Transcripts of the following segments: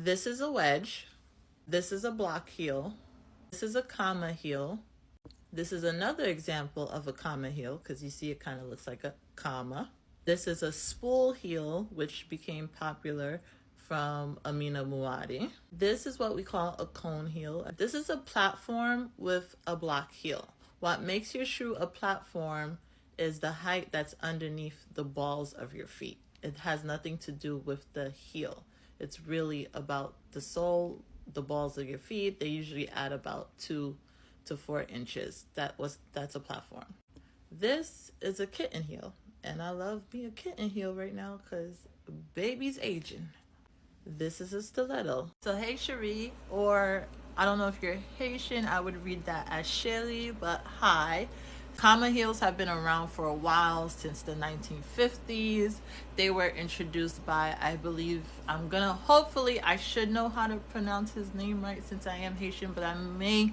This is a wedge. This is a block heel. This is a comma heel. This is another example of a comma heel because you see it kind of looks like a comma. This is a spool heel, which became popular from Amina Muaddi. This is what we call a cone heel. This is a platform with a block heel. What makes your shoe a platform is the height that's underneath the balls of your feet. It has nothing to do with the heel. It's really about the sole, the balls of your feet. They usually add about 2 to 4 inches. That's a platform. This is a kitten heel, and I love being a kitten heel right now because baby's aging. This is a stiletto. So hey Cherie, or I don't know if you're Haitian, I would read that as Shelly, but hi. Comma heels have been around for a while, since the 1950s. They were introduced by, I believe, hopefully I should know how to pronounce his name right since I am Haitian, but I may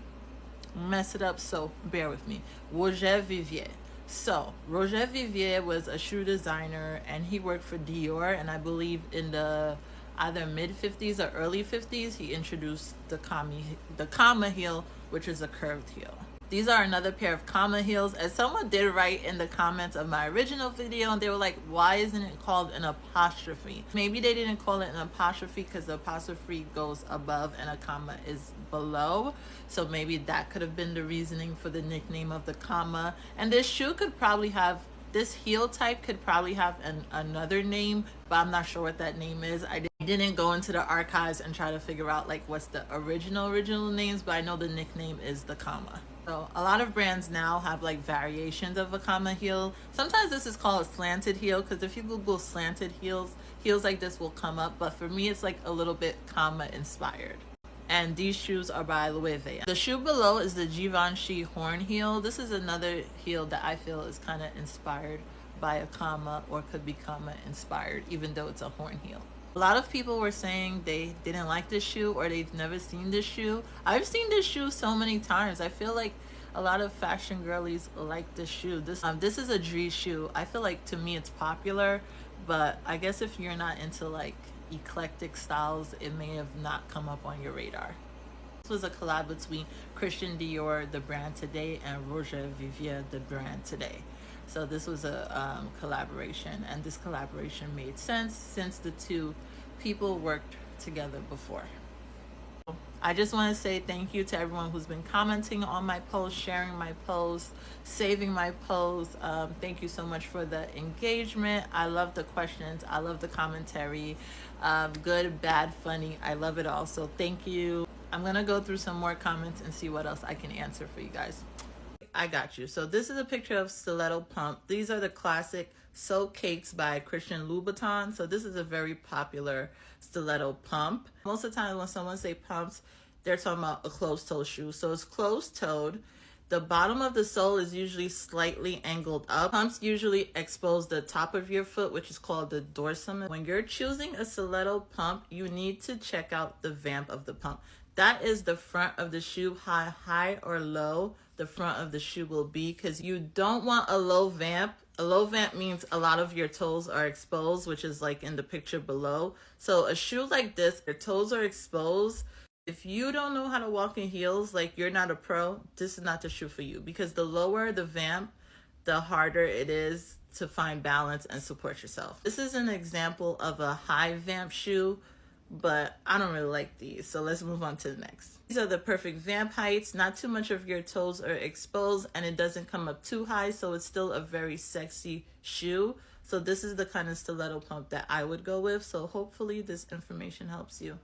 mess it up, so bear with me. Roger Vivier. So Roger Vivier was a shoe designer, and he worked for Dior, and I believe in the either mid 50s or early 50s he introduced the comma heel, which is a curved heel. These are another pair of comma heels, as someone did write in the comments of my original video, and they were like, why isn't it called an apostrophe? Maybe they didn't call it an apostrophe because the apostrophe goes above and a comma is below, so maybe that could have been the reasoning for the nickname of the comma. And this shoe could probably have, this heel type could probably have another name, but I'm not sure what that name is. I didn't go into the archives and try to figure out like what's the original names, but I know the nickname is the comma. So a lot of brands now have like variations of a comma heel. Sometimes this is called a slanted heel, because if you Google slanted heels like this will come up, but for me it's like a little bit comma inspired. And these shoes are by Louis Vuitton. The shoe below is the Givenchy horn heel. This is another heel that I feel is kind of inspired by a comma, or could be comma inspired, even though it's a horn heel. A lot of people were saying they didn't like this shoe, or they've never seen this shoe. I've seen this shoe so many times. I feel like a lot of fashion girlies like this shoe. This is a Dries shoe. I feel like, to me, it's popular, but I guess if you're not into like eclectic styles, it may have not come up on your radar. This was a collab between Christian Dior, the brand today, and Roger Vivier, the brand today. So this was a collaboration, and this collaboration made sense since the two people worked together before. I just want to say thank you to everyone who's been commenting on my posts, sharing my posts, saving my posts. Thank you so much for the engagement. I love the questions. I love the commentary. Good, bad, funny. I love it all. So thank you. I'm going to go through some more comments and see what else I can answer for you guys. I got you. So this is a picture of stiletto pump. These are the classic Soak Cakes by Christian Louboutin. So this is a very popular stiletto pump. Most of the time when someone say pumps, they're talking about a closed-toe shoe. So it's closed-toed. The bottom of the sole is usually slightly angled up. Pumps usually expose the top of your foot, which is called the dorsum. When you're choosing a stiletto pump, you need to check out the vamp of the pump. That is the front of the shoe, how high or low the front of the shoe will be, because you don't want a low vamp. A low vamp means a lot of your toes are exposed, which is like in the picture below. So a shoe like this, your toes are exposed. If you don't know how to walk in heels, like you're not a pro, this is not the shoe for you, because the lower the vamp, the harder it is to find balance and support yourself. This is an example of a high vamp shoe, but I don't really like these. So let's move on to the next. These are the perfect vamp heights. Not too much of your toes are exposed, and it doesn't come up too high, so it's still a very sexy shoe. So this is the kind of stiletto pump that I would go with. So hopefully this information helps you.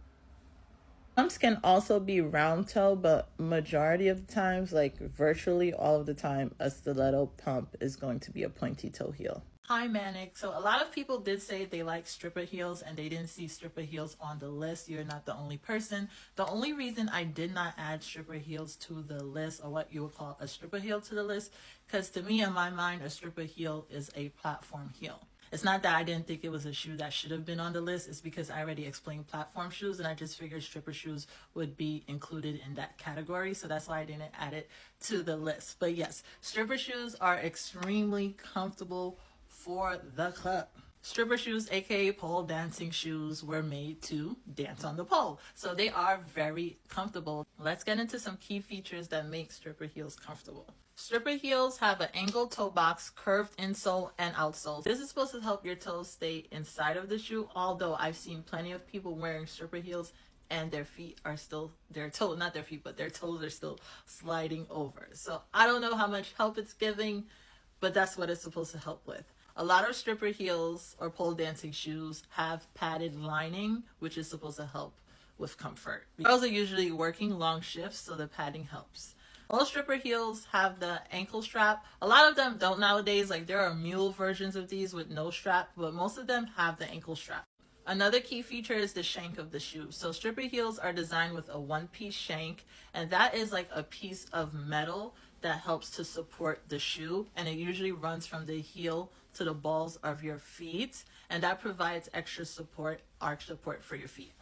Pumps can also be round toe, but majority of the times, like virtually all of the time, a stiletto pump is going to be a pointy toe heel. Hi Manic. So a lot of people did say they like stripper heels and they didn't see stripper heels on the list. You're not the only person. The only reason I did not add stripper heels to the list, or what you would call a stripper heel to the list, because to me, in my mind, a stripper heel is a platform heel. It's not that I didn't think it was a shoe that should have been on the list. It's because I already explained platform shoes, and I just figured stripper shoes would be included in that category. So that's why I didn't add it to the list. But yes, stripper shoes are extremely comfortable for the club. Stripper shoes, aka pole dancing shoes, were made to dance on the pole. So they are very comfortable. Let's get into some key features that make stripper heels comfortable. Stripper heels have an angled toe box, curved insole and outsole. This is supposed to help your toes stay inside of the shoe, although I've seen plenty of people wearing stripper heels and their feet are still, their toes, not their feet, but their toes are still sliding over. So I don't know how much help it's giving, but that's what it's supposed to help with. A lot of stripper heels or pole dancing shoes have padded lining, which is supposed to help with comfort. Girls are usually working long shifts, so the padding helps. Most stripper heels have the ankle strap. A lot of them don't nowadays. Like, there are mule versions of these with no strap, but most of them have the ankle strap. Another key feature is the shank of the shoe. So stripper heels are designed with a one-piece shank, and that is like a piece of metal that helps to support the shoe, and it usually runs from the heel to the balls of your feet, and that provides extra support, arch support for your feet.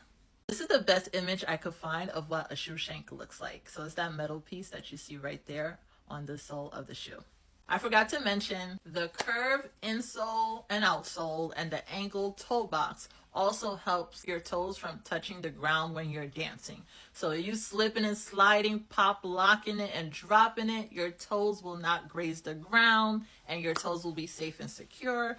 This is the best image I could find of what a shoe shank looks like. So it's that metal piece that you see right there on the sole of the shoe. I forgot to mention the curved insole and outsole and the angled toe box also helps your toes from touching the ground when you're dancing. So if you slipping and sliding, pop locking it and dropping it, your toes will not graze the ground and your toes will be safe and secure.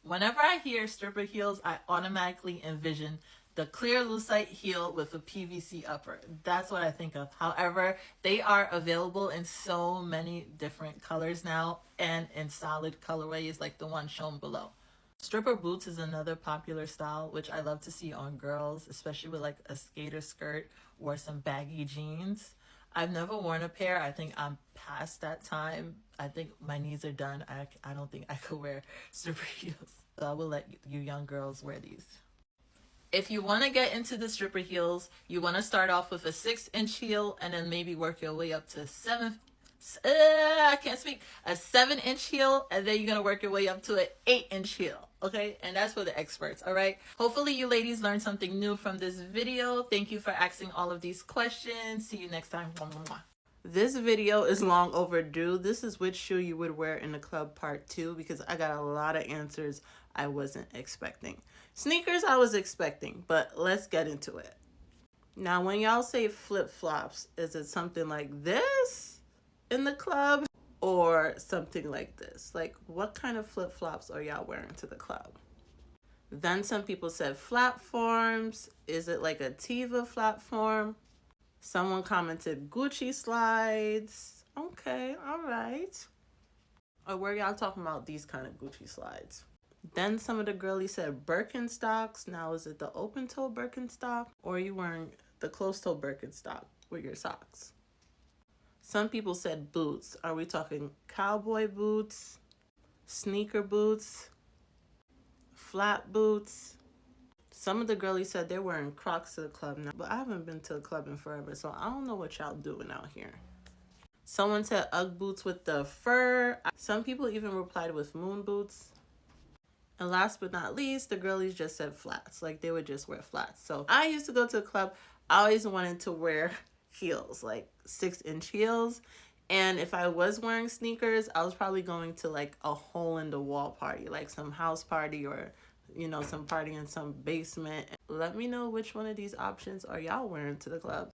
Whenever I hear stripper heels, I automatically envision the clear lucite heel with a PVC upper. That's what I think of. However, they are available in so many different colors now and in solid colorways like the one shown below. Stripper boots is another popular style, which I love to see on girls, especially with like a skater skirt or some baggy jeans. I've never worn a pair. I think I'm past that time. I think my knees are done. I don't think I could wear stripper heels. So I will let you young girls wear these. If you want to get into the stripper heels, you want to start off with a 6-inch heel and then maybe work your way up to a 7-inch heel, and then you're going to work your way up to an 8-inch heel. Okay, and that's for the experts. All right, hopefully you ladies learned something new from this video. Thank you for asking all of these questions. See you next time. This video is long overdue. This is which shoe you would wear in the club part 2, because I got a lot of answers I wasn't expecting. Sneakers I was expecting, but let's get into it. Now, when y'all say flip-flops, is it something like this in the club or something like this? Like, what kind of flip-flops are y'all wearing to the club? Then some people said platforms. Is it like a Teva platform? Someone commented Gucci slides. Okay, all right. Or were y'all talking about these kind of Gucci slides? Then some of the girlies said Birkenstocks. Now, is it the open-toe Birkenstock, or are you wearing the closed-toe Birkenstock with your socks? Some people said boots. Are we talking cowboy boots, sneaker boots, flat boots? Some of the girlies said they're wearing Crocs to the club now, but I haven't been to a club in forever, so I don't know what y'all doing out here. Someone said Ugg boots with the fur. Some people even replied with moon boots. And last but not least, the girlies just said flats. Like, they would just wear flats. So I used to go to a club. I always wanted to wear heels, like 6-inch heels. And if I was wearing sneakers, I was probably going to like a hole in the wall party, like some house party or, you know, some party in some basement. Let me know which one of these options are y'all wearing to the club.